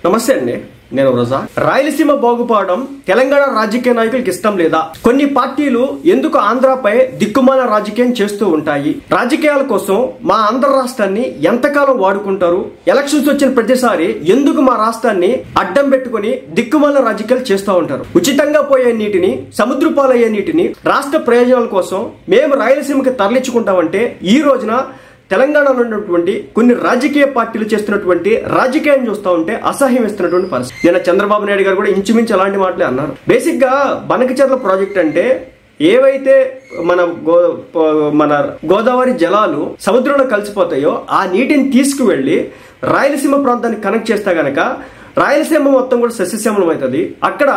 నమస్తే అండి, నేను రోజా. రాయలసీమ బాగుపడడం తెలంగాణ రాజకీయ నాయకులకు ఇష్టం లేదా? కొన్ని పార్టీలు ఎందుకు ఆంధ్రాపై దిక్కుమాల రాజకీయం చేస్తూ ఉంటాయి? రాజకీయాల కోసం మా ఆంధ్ర రాష్ట్రాన్ని ఎంతకాలం వాడుకుంటారు? ఎలక్షన్స్ వచ్చిన ప్రతిసారి ఎందుకు మా రాష్ట్రాన్ని అడ్డం పెట్టుకుని దిక్కుమాల రాజకీయాలు చేస్తూ ఉంటారు? ఉచితంగా పోయే నీటిని, సముద్ర పాలయ్యే నీటిని రాష్ట్ర ప్రయోజనాల కోసం మేము రాయలసీమకి తరలించుకుంటామంటే ఈ రోజున తెలంగాణలో ఉన్నటువంటి కొన్ని రాజకీయ పార్టీలు చేస్తున్నటువంటి రాజకీయాన్ని చూస్తూ ఉంటే అసహ్యం ఇస్తున్నటువంటి పరిస్థితి. నిన్న చంద్రబాబు నాయుడు గారు కూడా ఇంచుమించు అలాంటి మాటలే అన్నారు. బేసిక్ గా బనకచెర్ల ప్రాజెక్ట్ అంటే ఏవైతే మన గోదావరి జలాలు సముద్రంలో కలిసిపోతాయో ఆ నీటిని తీసుకువెళ్లి రాయలసీమ ప్రాంతాన్ని కనెక్ట్ చేస్తే గనక రాయలసీమ మొత్తం కూడా సస్యశ్యామలం అవుతుంది. అక్కడ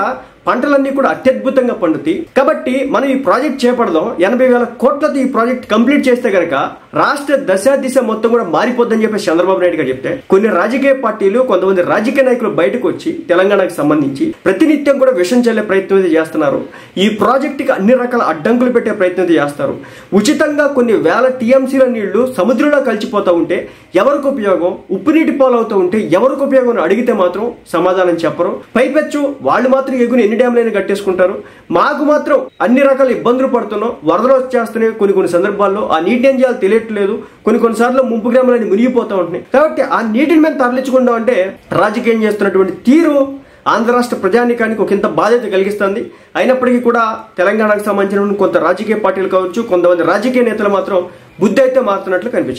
పంటలన్నీ కూడా అత్యద్భుతంగా పండుతాయి. కాబట్టి మనం ఈ ప్రాజెక్ట్ చేపడదాం. 80,000 కోట్లతో ఈ ప్రాజెక్ట్ కంప్లీట్ చేస్తే గనక రాష్ట్ర దిశ మొత్తం కూడా మారిపోద్దని చెప్పి చంద్రబాబు నాయుడు గారు చెప్తే కొన్ని రాజకీయ పార్టీలు, కొంతమంది రాజకీయ నాయకులు బయటకు వచ్చి తెలంగాణకు సంబంధించి ప్రతినిత్యం కూడా విషం చల్లే ప్రయత్నం చేస్తున్నారు. ఈ ప్రాజెక్టుకి అన్ని రకాల అడ్డంకులు పెట్టే ప్రయత్నం చేస్తారు. ఉచితంగా కొన్ని వేల టీఎంసీల నీళ్లు సముద్రంలో కలిసిపోతూ ఉంటే ఎవరికి ఉపయోగం? ఉప్పు నీటి పాలవుతూ ఉంటే ఎవరికి ఉపయోగం అడిగితే మాత్రం సమాధానం చెప్పరు. పైపెచ్చు వాళ్ళు మాత్రం ఎగుని ఎన్ని డ్యామ్లైనా కట్టేసుకుంటారు. మాకు మాత్రం అన్ని రకాల ఇబ్బందులు పడుతున్నాం. వరదలు వచ్చేస్తున్నాయి. కొన్ని సందర్భాల్లో ఆ నీటి ఏం చేయాలో తెలియట్లేదు. కొన్నిసార్లు ముంపు గ్రామాలన్నీ మునిగిపోతూ ఉంటున్నాయి. కాబట్టి ఆ నీటిని మేము తరలించుకుంటాం అంటే రాజకీయం చేస్తున్నటువంటి తీరు ఆంధ్ర రాష్ట్ర ప్రజానీకానికి ఒక ఇంత బాధ్యత కలిగిస్తుంది. అయినప్పటికీ కూడా తెలంగాణకు సంబంధించిన కొంత రాజకీయ పార్టీలు కావచ్చు, కొంతమంది రాజకీయ నేతలు మాత్రం బుద్ధి అయితే మారుతున్నట్లు కనిపించింది.